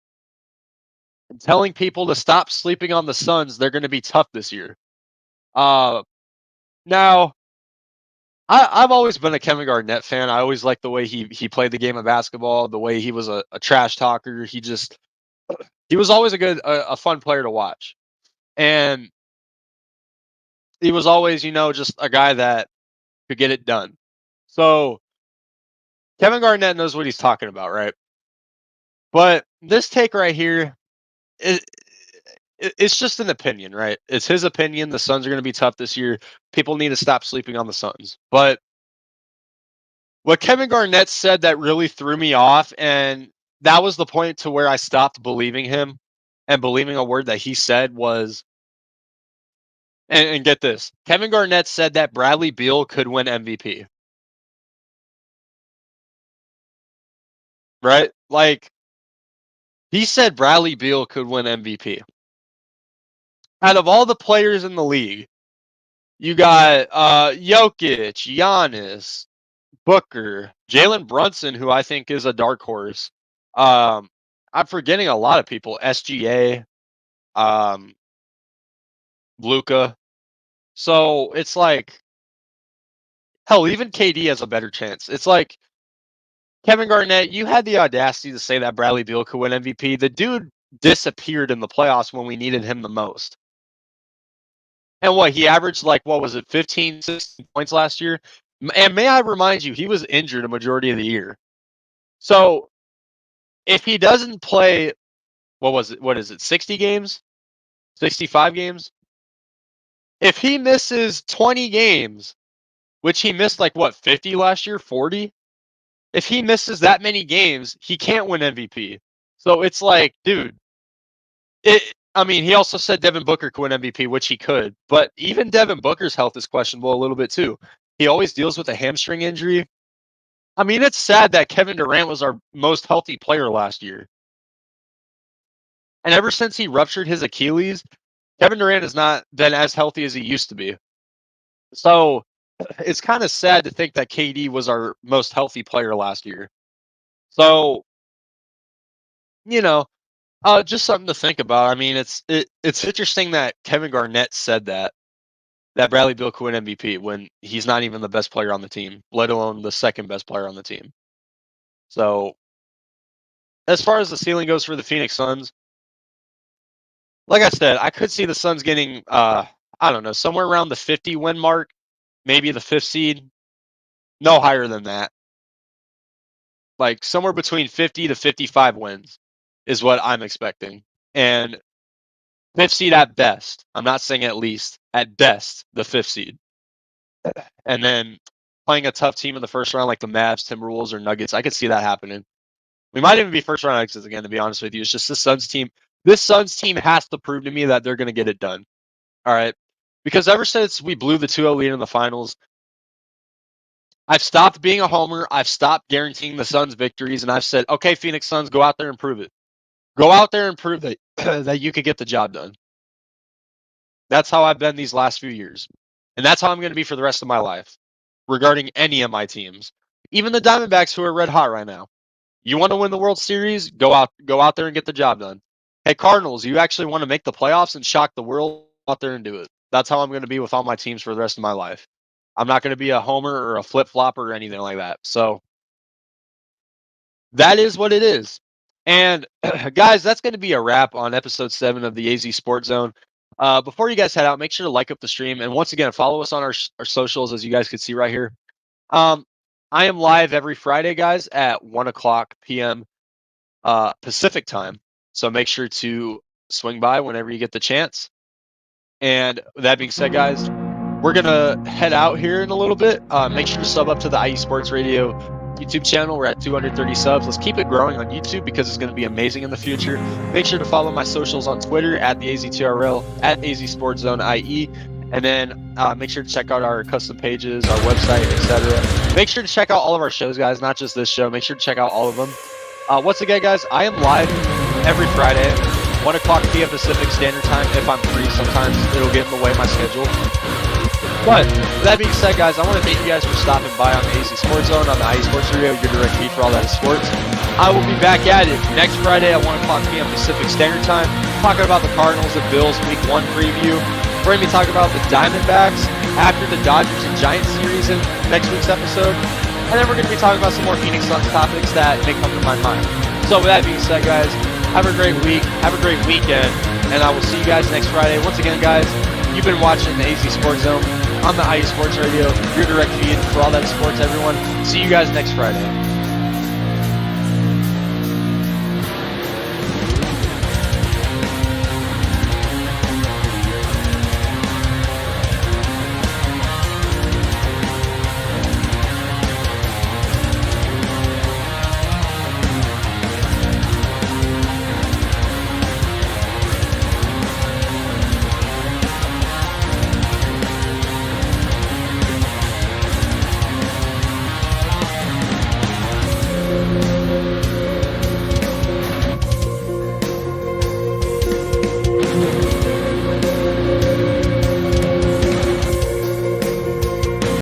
telling people to stop sleeping on the Suns. They're going to be tough this year. Now, I've always been a Kevin Garnett fan. I always liked the way he played the game of basketball, the way he was a trash talker. He was always a fun player to watch, and he was always, just a guy that could get it done. So Kevin Garnett knows what he's talking about, right? But this take right here, it's just an opinion, right? It's his opinion. The Suns are going to be tough this year. People need to stop sleeping on the Suns. But what Kevin Garnett said that really threw me off, and that was the point to where I stopped believing him and believing a word that he said was, and get this, Kevin Garnett said that Bradley Beal could win MVP. Right? Like, he said Bradley Beal could win MVP. Out of all the players in the league, you got Jokic, Giannis, Booker, Jalen Brunson, who I think is a dark horse. I'm forgetting a lot of people. SGA, Luka. So it's like, hell, even KD has a better chance. It's like, Kevin Garnett, you had the audacity to say that Bradley Beal could win MVP. The dude disappeared in the playoffs when we needed him the most. And he averaged 15, 16 points last year? And may I remind you, he was injured a majority of the year. So if he doesn't play, what is it, 60 games? 65 games? If he misses 20 games, which he missed 50 last year, 40? If he misses that many games, he can't win MVP. So it's like, dude, he also said Devin Booker could win MVP, which he could. But even Devin Booker's health is questionable a little bit too. He always deals with a hamstring injury. It's sad that Kevin Durant was our most healthy player last year. And ever since he ruptured his Achilles, Kevin Durant has not been as healthy as he used to be. So it's kind of sad to think that KD was our most healthy player last year. So, just something to think about. It's interesting that Kevin Garnett said that Bradley Beal could win MVP when he's not even the best player on the team, let alone the second best player on the team. So, as far as the ceiling goes for the Phoenix Suns, like I said, I could see the Suns getting, somewhere around the 50 win mark, maybe the 5th seed, no higher than that. Somewhere between 50 to 55 wins is what I'm expecting. And 5th seed at best. I'm not saying at least. At best, the 5th seed. And then playing a tough team in the first round like the Mavs, Timberwolves, or Nuggets, I could see that happening. We might even be first round exits again, to be honest with you. It's just this Suns team. This Suns team has to prove to me that they're going to get it done. All right? Because ever since we blew the 2-0 lead in the finals, I've stopped being a homer. I've stopped guaranteeing the Suns victories, and I've said, okay, Phoenix Suns, go out there and prove it. Go out there and prove that, that you could get the job done. That's how I've been these last few years. And that's how I'm going to be for the rest of my life regarding any of my teams. Even the Diamondbacks, who are red hot right now. You want to win the World Series? Go out there and get the job done. Hey, Cardinals, you actually want to make the playoffs and shock the world? Out there and do it. That's how I'm going to be with all my teams for the rest of my life. I'm not going to be a homer or a flip-flopper or anything like that. So that is what it is. And guys, that's going to be a wrap on episode 7 of the AZ Sports Zone. Before you guys head out, make sure to like up the stream. And once again, follow us on our socials, as you guys can see right here. I am live every Friday, guys, at 1:00 p.m. Pacific time. So make sure to swing by whenever you get the chance. And with that being said, guys, we're going to head out here in a little bit. Make sure to sub up to the IE Sports Radio YouTube channel. We're at 230 subs. Let's keep it growing on YouTube because it's going to be amazing in the future. Make sure to follow my socials on Twitter at the AZTRL, at AZ Sports Zone IE. And then make sure to check out our custom pages, our website, etc. Make sure to check out all of our shows, guys, not just this show. Make sure to check out all of them. Once again, guys, I am live every Friday 1 o'clock p.m. Pacific Standard Time if I'm free. Sometimes it'll get in the way of my schedule. But with that being said, guys, I want to thank you guys for stopping by on the AZ Sports Zone on the IE Sports Radio, your direct feed for all that is sports. I will be back at it next Friday at 1 o'clock p.m. Pacific Standard Time, talking about the Cardinals and Bills Week 1 preview. We're going to be talking about the Diamondbacks after the Dodgers and Giants series in next week's episode. And then we're going to be talking about some more Phoenix Suns topics that may come to my mind. So with that being said, guys, have a great week, have a great weekend, and I will see you guys next Friday. Once again, guys, you've been watching the AZ Sports Zone on the IE Sports Radio, your direct feed for all that sports, everyone. See you guys next Friday.